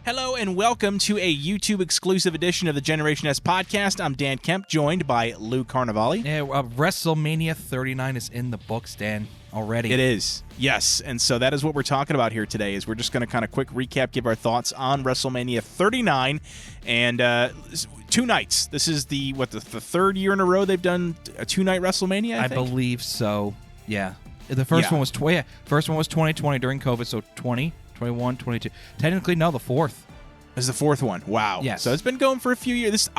Hello and welcome to a YouTube-exclusive edition of the Generation S podcast. I'm Dan Kemp, joined by Lou Carnivale. Yeah, Wrestlemania 39 is in the books, Dan, already. It is, yes. And so that is what we're talking about here today, is we're just going to kind of quick recap, give our thoughts on Wrestlemania 39. And 2 nights. This is the third year in a row they've done a 2-night Wrestlemania, I think? Believe so, yeah. The first one was first one was 2020 during COVID, so 20, 21, 22. Technically, no, the fourth. This is the fourth one. Wow. Yes. So it's been going for a few years.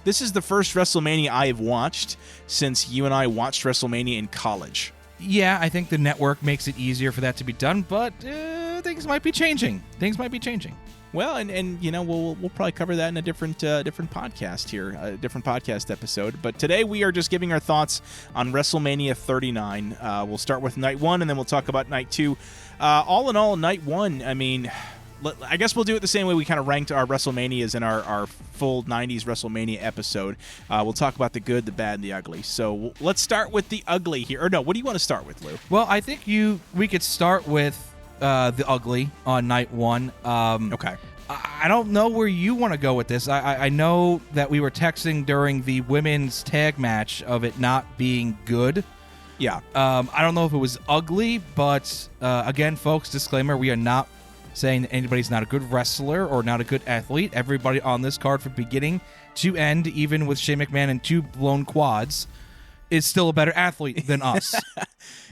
This is the first Wrestlemania I have watched since you and I watched Wrestlemania in college. Yeah, I think the network makes it easier for that to be done, but things might be changing. Well, and you know, we'll probably cover that in a different podcast here, a different podcast episode. But today we are just giving our thoughts on WrestleMania 39. We'll start with night 1, and then we'll talk about night 2. All in all, night 1, I mean, I guess we'll do it the same way we kind of ranked our WrestleManias in our full 90s WrestleMania episode. We'll talk about the good, the bad, and the ugly. So let's start with the ugly here. Or no, what do you want to start with, Lou? Well, I think we could start with the ugly on night 1. Okay. I don't know where you want to go with this. I know that we were texting during the women's tag match of it not being good. Yeah. I don't know if it was ugly, but again, folks, disclaimer, we are not saying that anybody's not a good wrestler or not a good athlete. Everybody on this card from beginning to end, even with Shane McMahon and 2 blown quads, is still a better athlete than us.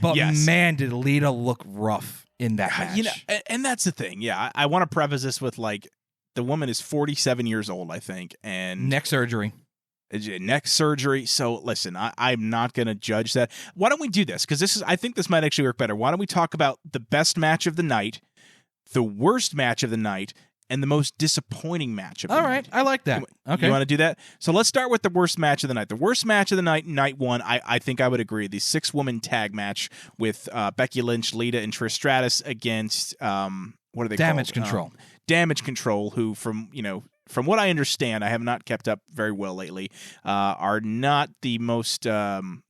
But yes. Man, did Lita look rough in that match. You know, and that's the thing. Yeah, I want to preface this with, like, the woman is 47 years old, I think, and neck surgery. So listen, I'm not going to judge that. Why don't we do this? Because I think this might actually work better. Why don't we talk about the best match of the night, the worst match of the night, and the most disappointing match of the night? All right, I like that. Okay. You want to do that? So let's start with the worst match of the night. The worst match of the night, night 1, I think I would agree. The 6-woman tag match with Becky Lynch, Lita, and Trish Stratus against, what are they Damage called? Control. Damage Control, who from what I understand, I have not kept up very well lately, are not the most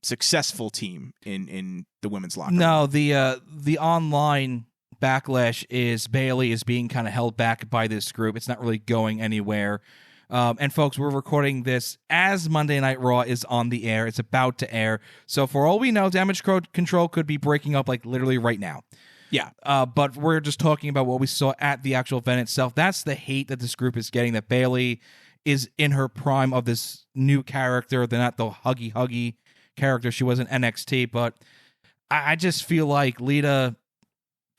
successful team in the women's locker room. No, the online backlash is Bayley is being kind of held back by this group. It's not really going anywhere. And folks, we're recording this as Monday Night Raw is on the air. It's about to air. So for all we know, Damage Control could be breaking up like literally right now. Yeah. But we're just talking about what we saw at the actual event itself. That's the hate that this group is getting, that Bayley is in her prime of this new character. They're not the huggy character she was in NXT, but I just feel like Lita,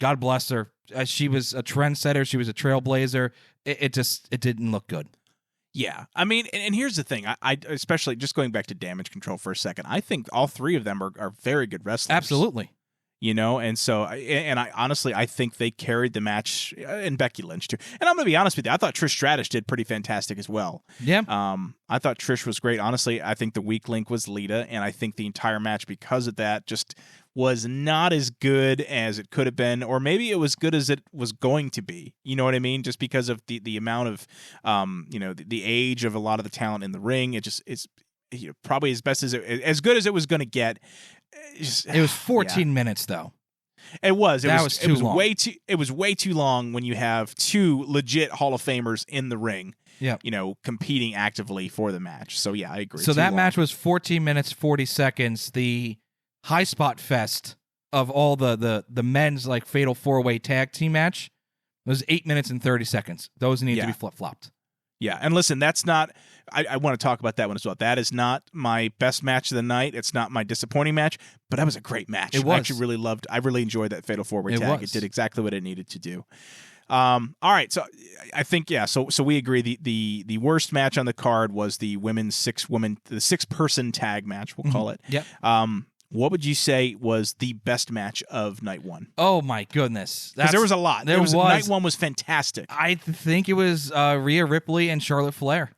God bless her, she was a trendsetter. She was a trailblazer. It didn't look good. Yeah. I mean, and here's the thing. I especially just going back to Damage Control for a second, I think all 3 of them are very good wrestlers. Absolutely. You know, and so, and I honestly, I think they carried the match, and Becky Lynch too. And I'm going to be honest with you, I thought Trish Stratus did pretty fantastic as well. Yeah. I thought Trish was great. Honestly, I think the weak link was Lita, and I think the entire match, because of that, just was not as good as it could have been, or maybe it was good as it was going to be. You know what I mean? Just because of the amount of, the age of a lot of the talent in the ring. It just is probably as good as it was going to get. It was 14 minutes though. It was. It was long. It was way too long when you have 2 legit Hall of Famers in the ring. Yeah. Competing actively for the match. So yeah, I agree. So that match was 14 minutes 40 seconds. The high spot fest of all the men's like fatal 4-way tag team match was 8 minutes and 30 seconds. Those need to be flip-flopped. Yeah, and listen, that's not... I want to talk about that one as well. That is not my best match of the night. It's not my disappointing match, but that was a great match. It was. I really enjoyed that fatal 4-way tag. It did exactly what it needed to do. All right, so I think, yeah, so we agree. The worst match on the card was the women's 6-person tag match, we'll call it. Yep. What would you say was the best match of night 1? Oh my goodness. Because there was a lot. Night 1 was fantastic. I think it was Rhea Ripley and Charlotte Flair.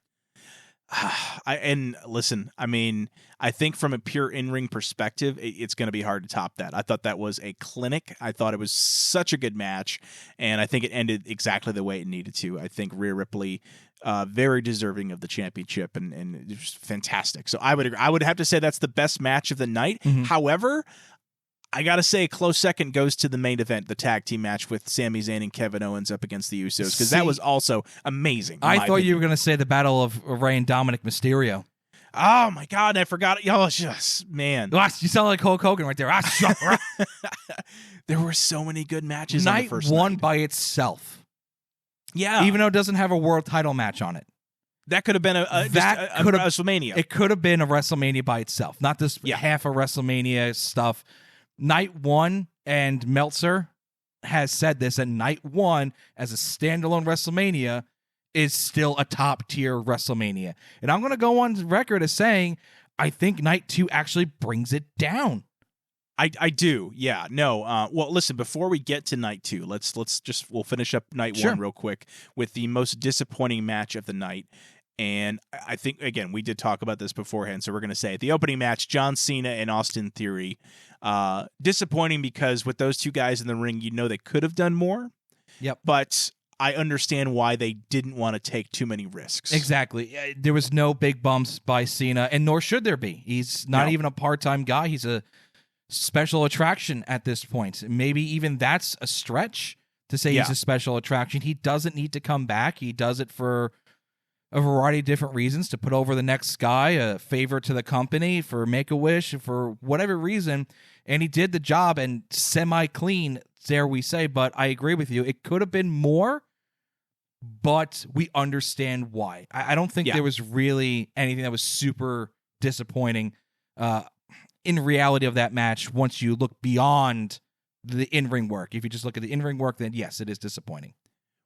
And listen, I mean, I think from a pure in-ring perspective, it's going to be hard to top that. I thought that was a clinic. I thought it was such a good match, and I think it ended exactly the way it needed to. I think Rhea Ripley, very deserving of the championship, and it was fantastic. So I would have to say that's the best match of the night. Mm-hmm. However, I got to say, a close second goes to the main event, the tag team match with Sami Zayn and Kevin Owens up against the Usos, because that was also amazing. I thought you were going to say the battle of Rey and Dominic Mysterio. Oh, my God, I forgot. Oh, just, man. You sound like Hulk Hogan right there. There were so many good matches night on the first one night. by itself. Yeah. Even though it doesn't have a world title match on it. That could have been a WrestleMania. It could have been a WrestleMania by itself, not this half a WrestleMania stuff. Night one, and Meltzer has said this, and night one as a standalone WrestleMania is still a top-tier WrestleMania. And I'm going to go on record as saying I think night two actually brings it down. I do, yeah. No, well, listen, before we get to night two, we'll finish up night one real quick with the most disappointing match of the night. And I think, again, we did talk about this beforehand, so we're going to say it. The opening match, John Cena and Austin Theory. Disappointing because with those two guys in the ring, they could have done more. Yep. But I understand why they didn't want to take too many risks. Exactly. There was no big bumps by Cena, and nor should there be. He's not even a part-time guy. He's a special attraction at this point. Maybe even that's a stretch to say he's a special attraction. He doesn't need to come back. He does it for a variety of different reasons, to put over the next guy, a favor to the company, for Make-A-Wish, for whatever reason. And he did the job, and semi-clean, dare we say. But I agree with you. It could have been more, but we understand why. I don't think there was really anything that was super disappointing in reality of that match once you look beyond the in-ring work. If you just look at the in-ring work, then yes, it is disappointing.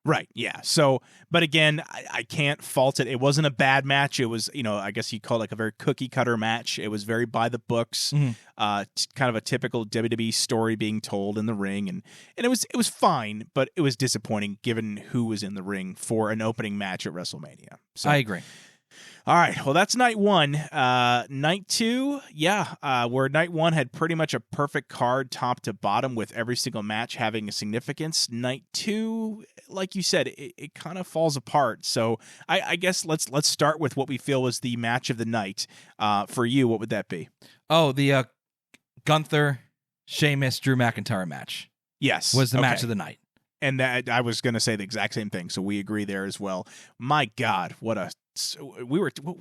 Right, yeah. So, but again, I can't fault it. It wasn't a bad match. It was, I guess you'd call it like a very cookie-cutter match. It was very by the books, kind of a typical WWE story being told in the ring, and it was fine, but it was disappointing given who was in the ring for an opening match at WrestleMania. So, I agree. All right, well, that's night one. Night two, where night one had pretty much a perfect card top to bottom with every single match having a significance. Night two, like you said, it kind of falls apart. So I guess let's start with what we feel was the match of the night. For you, what would that be? Oh, the Gunther, Sheamus, Drew McIntyre match. Yes. Was the match of the night. And that I was going to say the exact same thing, so we agree there as well. My God, we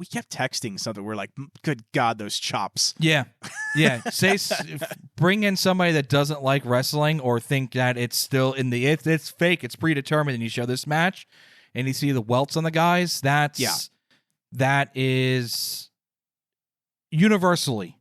kept texting something. We're like, good God, those chops. Yeah. Bring in somebody that doesn't like wrestling or think that it's still it's fake, it's predetermined, and you show this match, and you see the welts on the guys. That is universally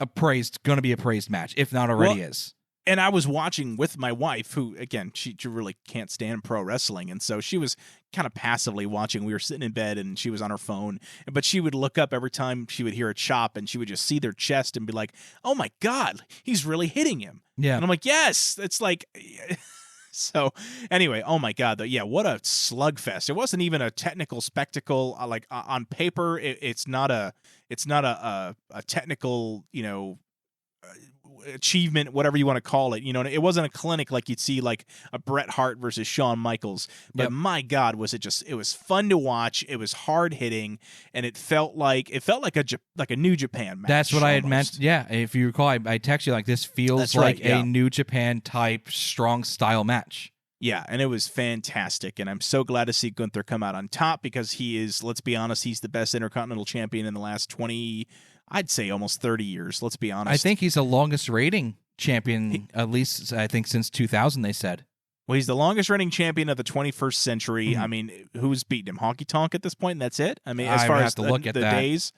going to be a praised match, if not already is. And I was watching with my wife, who, again, she really can't stand pro wrestling. And so she was kind of passively watching. We were sitting in bed and she was on her phone. But she would look up every time she would hear a chop and she would just see their chest and be like, oh, my God, he's really hitting him. Yeah. And I'm like, yes, it's like... So anyway, oh, my God, what a slugfest. It wasn't even a technical spectacle. Like on paper, it's not a technical, achievement, whatever you want to call it. It wasn't a clinic like you'd see like a Bret Hart versus Shawn Michaels. But my God, it was fun to watch. It was hard hitting, and it felt like a New Japan match. That's what I had meant. Yeah, if you recall, I texted you like this feels like a New Japan type strong style match. Yeah, and it was fantastic, and I'm so glad to see Gunther come out on top because he is, let's be honest, he's the best Intercontinental Champion in the last 20, I'd say almost 30 years, let's be honest. I think he's the longest rating champion, at least I think since 2000, they said. Well, he's the longest reigning champion of the 21st century. Mm-hmm. I mean, who's beaten him? Honky Tonk at this point, and that's it? I mean, as far as the days,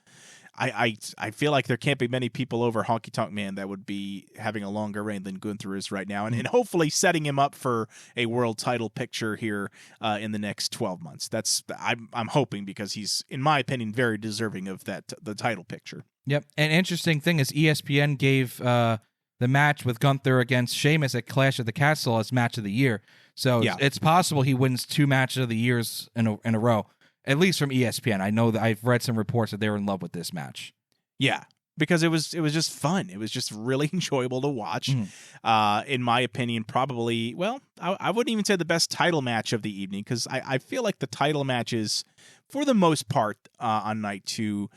I feel like there can't be many people over Honky Tonk Man that would be having a longer reign than Gunther is right now, and hopefully setting him up for a world title picture here in the next 12 months. I'm hoping, because he's, in my opinion, very deserving of the title picture. Yep. An interesting thing is ESPN gave the match with Gunther against Sheamus at Clash of the Castle as match of the year. So it's possible he wins 2 matches of the years in a row. At least from ESPN. I know that I've read some reports that they were in love with this match. Yeah, because it was just fun. It was just really enjoyable to watch. In my opinion, probably, well, I wouldn't even say the best title match of the evening, because I feel like the title matches, for the most part, on night 2,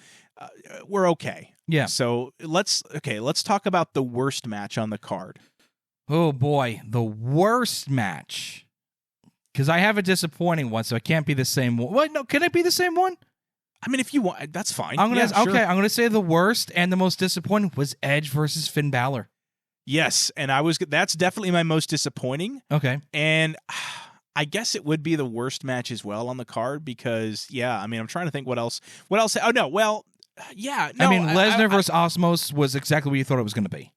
we're okay. Yeah. So let's talk about the worst match on the card. Oh boy, the worst match. Because I have a disappointing one, so it can't be the same one. What? No, can it be the same one? I mean, if you want, that's fine. I'm gonna sure. I'm gonna say the worst and the most disappointing was Edge versus Finn Balor. Yes, and that's definitely my most disappointing. Okay. And I guess it would be the worst match as well on the card because, I mean, I'm trying to think what else. Oh, no, well, yeah. No, I mean, Lesnar versus Osmos was exactly what you thought it was going to be.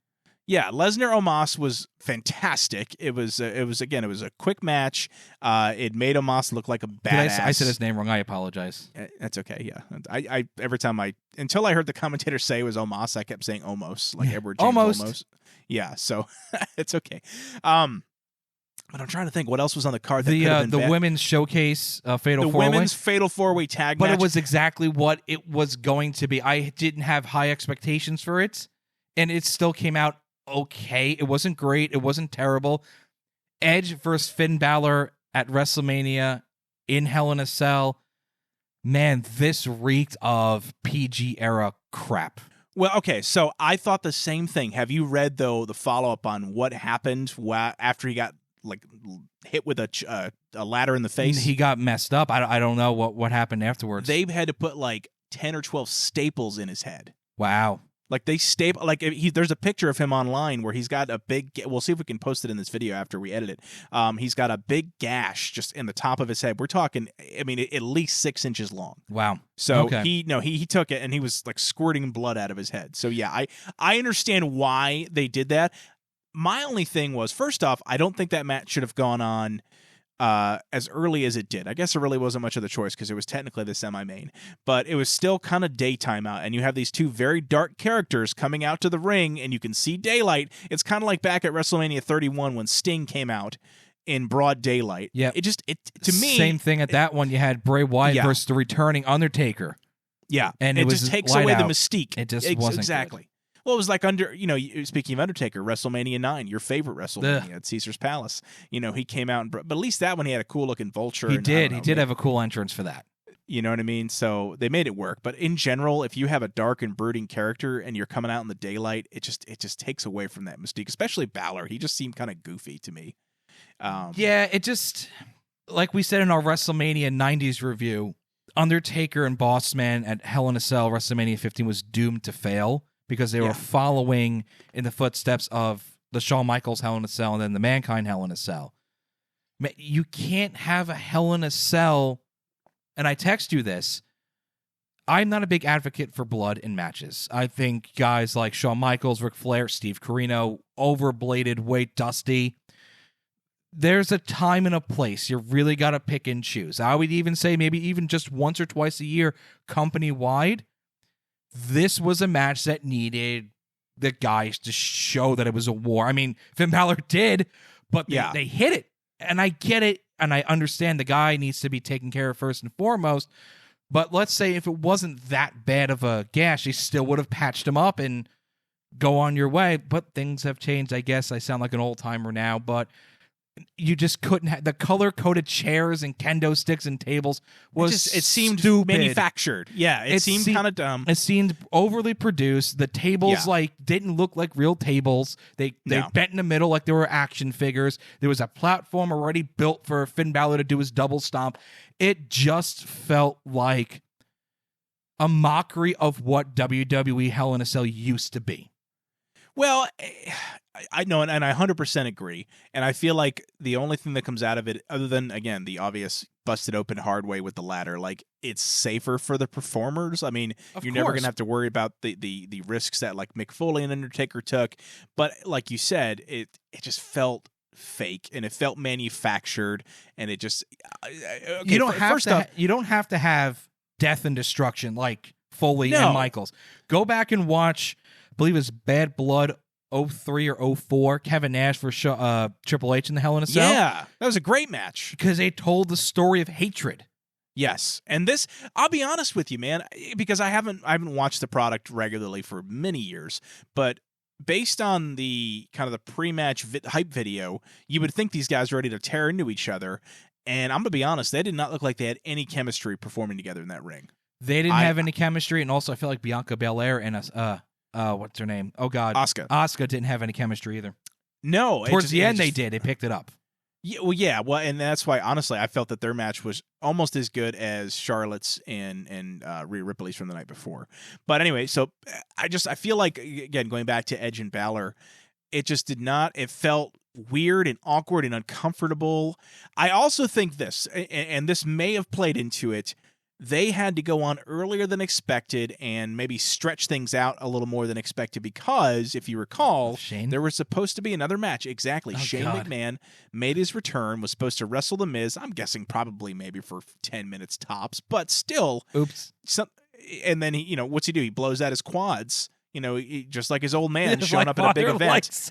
Yeah, Lesnar Omos was fantastic. It was a quick match. It made Omos look like a badass. I said his name wrong. I apologize. That's okay. Yeah, I every time until I heard the commentator say it was Omos, I kept saying Omos, like Edward James Omos. Yeah, so it's okay. But I'm trying to think what else was on the card. The women's showcase fatal the four-way. Women's fatal four-way tag but match. It was exactly what it was going to be. I didn't have high expectations for it, and it still came out okay. It wasn't great. It wasn't terrible. Edge versus Finn Balor at WrestleMania in Hell in a Cell. Man, this reeked of PG era crap. Well, okay, so I thought the same thing. Have you read, though, the follow-up on what happened after he got hit with a ladder in the face? He got messed up. I don't know what happened afterwards. They had to put 10 or 12 staples in his head. Wow. They staple there's a picture of him online where he's got a big. We'll see if we can post it in this video after we edit it. He's got a big gash just in the top of his head. We're talking, I mean, at least 6 inches long. Wow. So okay. he took it and he was squirting blood out of his head. So yeah, I understand why they did that. My only thing was, first off, I don't think that match should have gone on as early as it did. I guess there really wasn't much of the choice because it was technically the semi-main, but it was still kind of daytime out, and you have these two very dark characters coming out to the ring, and you can see daylight. It's kind of like back at WrestleMania 31 when Sting came out in broad daylight. Yeah, to me, same thing at that one. You had Bray Wyatt versus the returning Undertaker. Yeah, and it just takes away the mystique. It just wasn't exactly. Good. Well, it was like speaking of Undertaker, WrestleMania 9, your favorite WrestleMania at Caesar's Palace. He came out, but at least that one he had a cool looking vulture. He did have a cool entrance for that. You know what I mean? So they made it work. But in general, if you have a dark and brooding character and you're coming out in the daylight, it just takes away from that mystique, especially Balor. He just seemed kind of goofy to me. Yeah, it just, like we said in our WrestleMania 90s review, Undertaker and Bossman at Hell in a Cell WrestleMania 15 was doomed to fail. Because they were following in the footsteps of the Shawn Michaels Hell in a Cell and then the Mankind Hell in a Cell. You can't have a Hell in a Cell, and I text you this. I'm not a big advocate for blood in matches. I think guys like Shawn Michaels, Ric Flair, Steve Corino, overbladed, way dusty. There's a time and a place. You really got to pick and choose. I would even say maybe even just once or twice a year, company-wide. This was a match that needed the guys to show that it was a war. I mean, Finn Balor did, but they hit it. And I get it, and I understand the guy needs to be taken care of first and foremost. But let's say if it wasn't that bad of a gash, they still would have patched him up and go on your way. But things have changed, I guess. I sound like an old-timer now, but you just couldn't have the color-coded chairs and kendo sticks and tables was it seemed stupid. Manufactured. Yeah, it seemed kind of dumb. It seemed overly produced. The tables didn't look like real tables. They bent in the middle like they were action figures. There was a platform already built for Finn Balor to do his double stomp. It just felt like a mockery of what WWE Hell in a Cell used to be. Well, I know, and I 100% agree. And I feel like the only thing that comes out of it, other than, again, the obvious busted open hard way with the ladder, it's safer for the performers. I mean, you're never going to have to worry about the risks that, Mick Foley and Undertaker took. But like you said, it just felt fake, and it felt manufactured, and it just... Okay, you don't have to have death and destruction like Foley and Michaels. Go back and watch... I believe it's Bad Blood 03 or 04, Kevin Nash for Triple H in the Hell in a Cell. Yeah, that was a great match. Because they told the story of hatred. Yes, and this, I'll be honest with you, man, because I haven't watched the product regularly for many years, but based on the kind of the pre-match hype video, you would think these guys are ready to tear into each other, and I'm going to be honest, they did not look like they had any chemistry performing together in that ring. They didn't have any chemistry, and also I feel like Bianca Belair and what's her name? Oh God, Asuka didn't have any chemistry either. No, towards the end they did. They picked it up. Yeah, well, and that's why honestly I felt that their match was almost as good as Charlotte's and Rhea Ripley's from the night before. But anyway, so I feel like, again, going back to Edge and Balor, it just did not. It felt weird and awkward and uncomfortable. I also think this, and this may have played into it. They had to go on earlier than expected and maybe stretch things out a little more than expected because, if you recall, there was supposed to be another match. Exactly. Shane McMahon made his return, was supposed to wrestle The Miz. I'm guessing probably maybe for 10 minutes tops, but still. Oops. And then he, what's he do? He blows out his quads. Just like his old man showing up at a big event.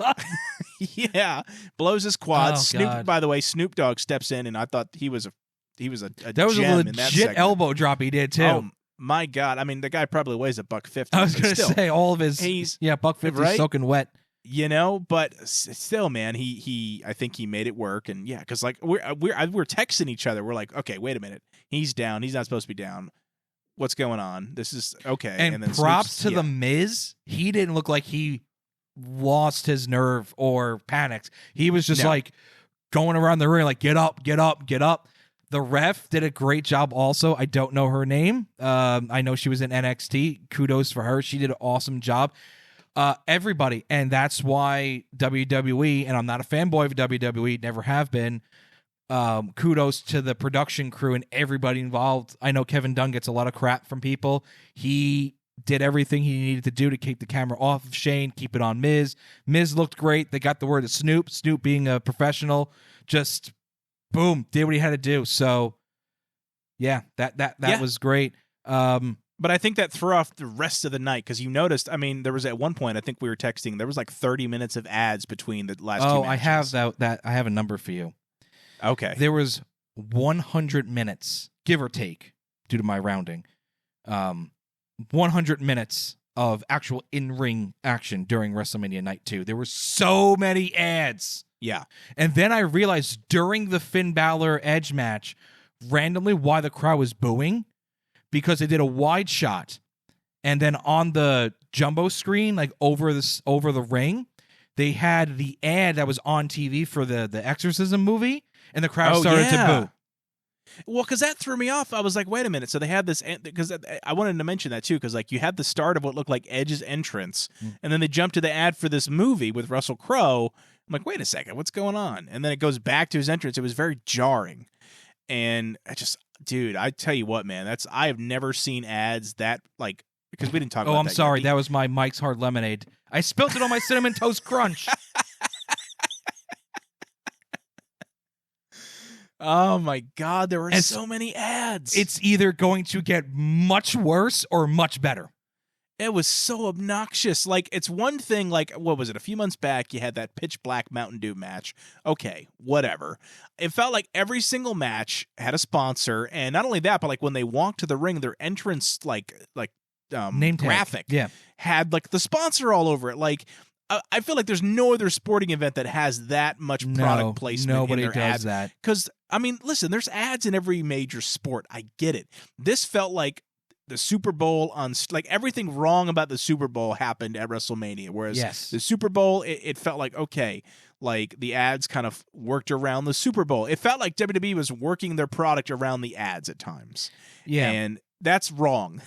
Yeah, blows his quads. By the way, Snoop Dogg steps in, and I thought he was a that was gem a in that legit elbow drop he did too. Oh my God! I mean, the guy probably weighs $150. I was going to say all of his. $150 right? soaking wet. But still, man, I think he made it work, and yeah, because like we're texting each other. We're like, okay, wait a minute, he's down. He's not supposed to be down. What's going on? This is okay. And then props to the Miz. He didn't look like he lost his nerve or panicked. He was just like going around the ring, like get up, get up, get up. The ref did a great job also. I don't know her name. I know she was in NXT. Kudos for her. She did an awesome job. Everybody. And that's why WWE, and I'm not a fanboy of WWE, never have been, kudos to the production crew and everybody involved. I know Kevin Dunn gets a lot of crap from people. He did everything he needed to do to keep the camera off of Shane, keep it on Miz. Miz looked great. They got the word of Snoop. Snoop being a professional, just boom, did what he had to do. So, yeah, that was great. But I think that threw off the rest of the night because you noticed. I mean, there was at one point I think we were texting. There was like 30 minutes of ads between the last. two matches. I have that. I have a number for you. Okay, there was 100 minutes, give or take, due to my rounding. 100 minutes of actual in-ring action during WrestleMania Night 2. There were so many ads. Yeah. And then I realized during the Finn Balor Edge match, randomly why the crowd was booing, because they did a wide shot, and then on the jumbo screen, like over the ring, they had the ad that was on TV for the Exorcism movie, and the crowd started to boo. Well, because that threw me off. I was like, wait a minute. So they had this, because I wanted to mention that too, because like you had the start of what looked like Edge's entrance, and then they jumped to the ad for this movie with Russell Crowe. I'm like, wait a second, what's going on? And then it goes back to his entrance. It was very jarring. And dude, I tell you what, man, I have never seen ads that, like, because we didn't talk about that. Oh, I'm sorry. That was my Mike's Hard Lemonade. I spilled it on my Cinnamon Toast Crunch. Oh my God, there were so many ads. It's either going to get much worse or much better. It was so obnoxious. Like, it's one thing, like, what was it? A few months back, you had that pitch black Mountain Dew match. Okay, whatever. It felt like every single match had a sponsor, and not only that, but like when they walked to the ring, their entrance name graphic tag. had like the sponsor all over it. Like, I feel like there's no other sporting event that has that much product placement. Nobody in their does ads. that. Because, I mean, listen, there's ads in every major sport. I get it. This felt like the Super Bowl like everything wrong about the Super Bowl happened at WrestleMania. Whereas the Super Bowl, it felt like, okay, like the ads kind of worked around the Super Bowl. It felt like WWE was working their product around the ads at times. Yeah. And that's wrong.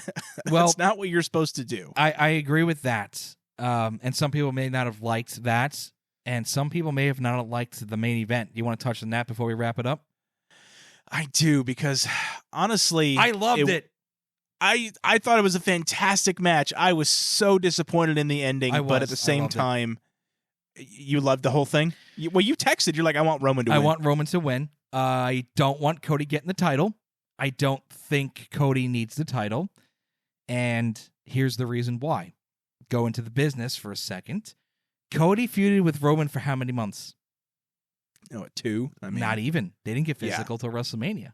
Well, that's not what you're supposed to do. I agree with that. And some people may not have liked that. And some people may have not liked the main event. You want to touch on that before we wrap it up? I do, because honestly, I loved it. I thought it was a fantastic match. I was so disappointed in the ending, but at the same time, you loved the whole thing. You texted. You're like, I want Roman to win. I want Roman to win. I don't want Cody getting the title. I don't think Cody needs the title. And here's the reason why. Go into the business for a second. Cody feuded with Roman for how many months? No, 2. I mean, not even. They didn't get physical till WrestleMania.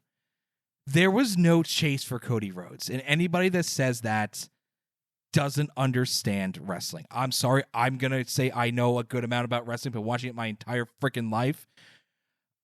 There was no chase for Cody Rhodes, and anybody that says that doesn't understand wrestling. I'm sorry, I'm going to say I know a good amount about wrestling, but watching it my entire freaking life,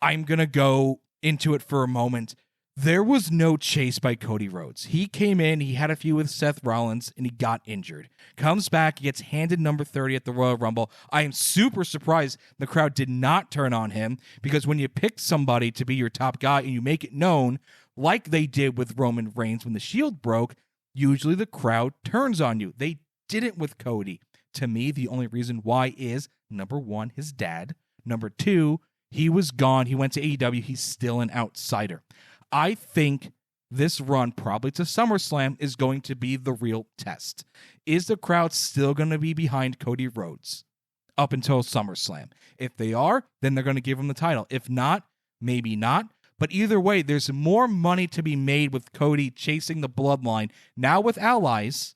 I'm going to go into it for a moment. There was no chase by Cody Rhodes. He came in, he had a feud with Seth Rollins, and he got injured. Comes back, gets handed number 30 at the Royal Rumble. I am super surprised the crowd did not turn on him, because when you pick somebody to be your top guy and you make it known, like they did with Roman Reigns when the Shield broke, usually the crowd turns on you. They didn't with Cody. To me, the only reason why is, number one, his dad. Number two, he was gone. He went to AEW. He's still an outsider. I think this run, probably to SummerSlam, is going to be the real test. Is the crowd still going to be behind Cody Rhodes up until SummerSlam? If they are, then they're going to give him the title. If not, maybe not. But either way, there's more money to be made with Cody chasing the bloodline, now with allies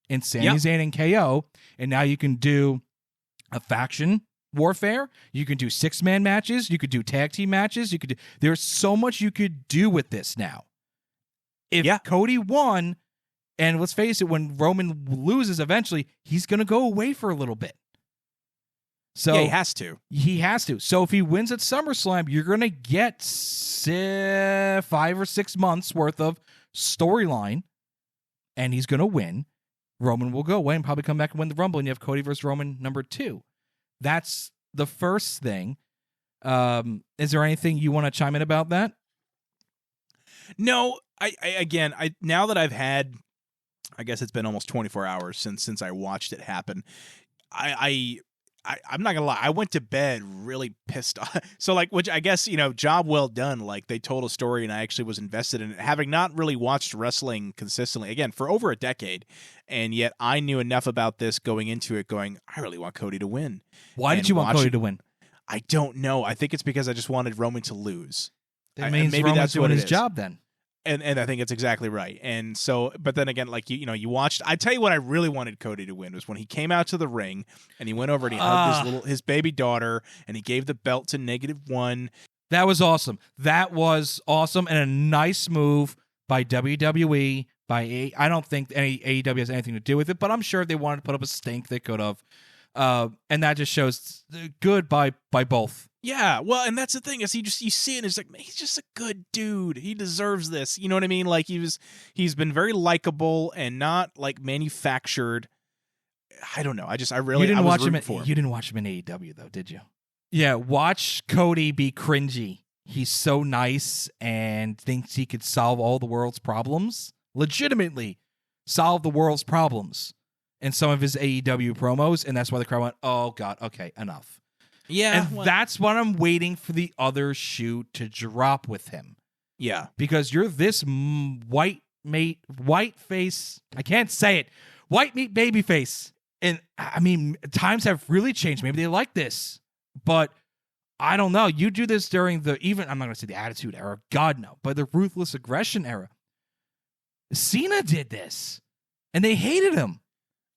in Sami Zayn and KO, and now you can do a faction warfare. You can do 6-man matches. You could do tag team matches. There's so much you could do with this now. If Cody won, and let's face it, when Roman loses eventually, he's going to go away for a little bit. So he has to. He has to. So if he wins at SummerSlam, you're going to get 5 or 6 months worth of storyline, and he's going to win. Roman will go away and probably come back and win the Rumble, and you have Cody versus Roman number 2. That's the first thing. Is there anything you want to chime in about that? No, I now that I've had, I guess it's been almost 24 hours since I watched it happen. I'm not gonna lie, I went to bed really pissed off. So which I guess, job well done. Like, they told a story and I actually was invested in it, having not really watched wrestling consistently, again, for over a decade. And yet I knew enough about this going into it, I really want Cody to win. Why did you want Cody to win? I don't know. I think it's because I just wanted Roman to lose. That means maybe Roman's doing his job then. And I think it's exactly right. And so, but then again, you watched. I tell you what, I really wanted Cody to win was when he came out to the ring and he went over and he hugged his baby daughter and he gave the belt to -1. That was awesome. That was awesome and a nice move by WWE. I don't think any AEW has anything to do with it, but I'm sure if they wanted to put up a stink, they could have. And that just shows good by both. Yeah, well, and that's the thing is you see it and it's like, man, he's just a good dude. He deserves this. You know what I mean? Like he's been very likable and not manufactured. I don't know. I really you didn't watch him. For him. You didn't watch him in AEW though, did you? Yeah, watch Cody be cringy. He's so nice and thinks he could solve all the world's problems. Legitimately solve the world's problems in some of his AEW promos, and that's why the crowd went, "Oh God, okay, enough." Yeah, and that's what I'm waiting for the other shoe to drop with him. Yeah, because you're this white face. I can't say it. White meat baby face. And I mean, times have really changed. Maybe they like this, but I don't know. You do this during I'm not going to say the Attitude Era. God, no. But the Ruthless Aggression Era. Cena did this, and they hated him.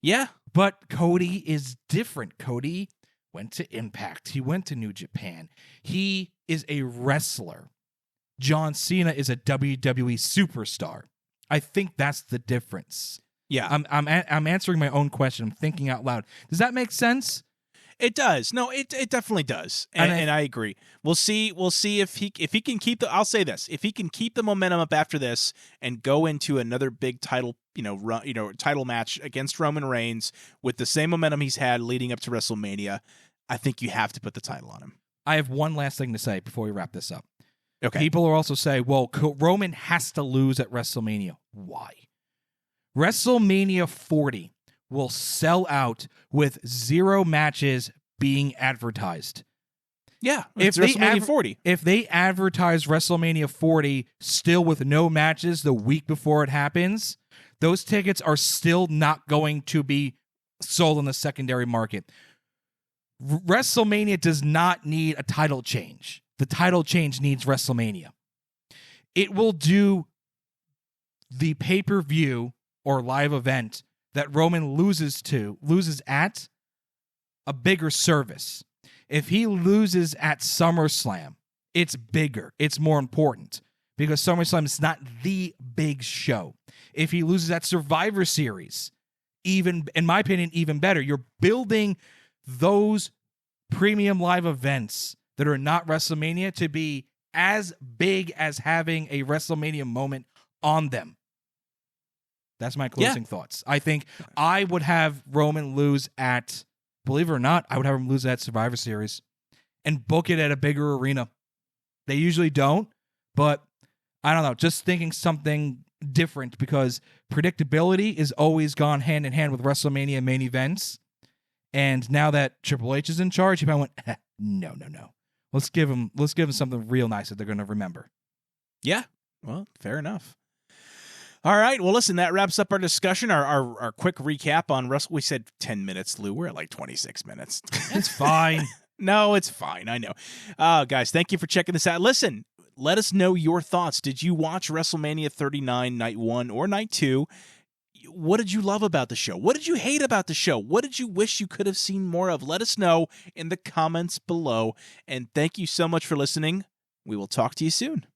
Yeah. But Cody is different. Cody went to Impact. He went to New Japan. He is a wrestler. John Cena is a WWE superstar. I think that's the difference. Yeah. I'm answering my own question. I'm thinking out loud. Does that make sense? It does. No, it definitely does. And I agree. We'll see if he can keep I'll say this. If he can keep the momentum up after this and go into another big title, title match against Roman Reigns with the same momentum he's had leading up to WrestleMania, I think you have to put the title on him. I have one last thing to say before we wrap this up. Okay. People are also saying, well, Roman has to lose at WrestleMania. Why? WrestleMania 40 will sell out with 0 matches being advertised. Yeah, if WrestleMania 40. If they advertise WrestleMania 40 still with no matches the week before it happens, those tickets are still not going to be sold in the secondary market. WrestleMania does not need a title change. The title change needs WrestleMania. It will do the pay-per-view or live event that Roman loses at a bigger service. If he loses at SummerSlam, it's bigger. It's more important because SummerSlam is not the big show. If he loses at Survivor Series, even, in my opinion, even better. You're building those premium live events that are not WrestleMania to be as big as having a WrestleMania moment on them. That's my closing thoughts. I think I would have Roman lose at, believe it or not, I would have him lose at Survivor Series and book it at a bigger arena. They usually don't, but I don't know, just thinking something different, because predictability is always gone hand in hand with WrestleMania main events. And now that Triple H is in charge, he probably went, no. Let's give him something real nice that they're going to remember. Yeah, well, fair enough. All right, well, listen, that wraps up our discussion, our quick recap on Wrestle. We said 10 minutes, Lou. We're at like 26 minutes. It's fine. No, it's fine. I know. Guys, thank you for checking this out. Listen, let us know your thoughts. Did you watch WrestleMania 39 night 1 or night 2? What did you love about the show? What did you hate about the show? What did you wish you could have seen more of? Let us know in the comments below. And thank you so much for listening. We will talk to you soon.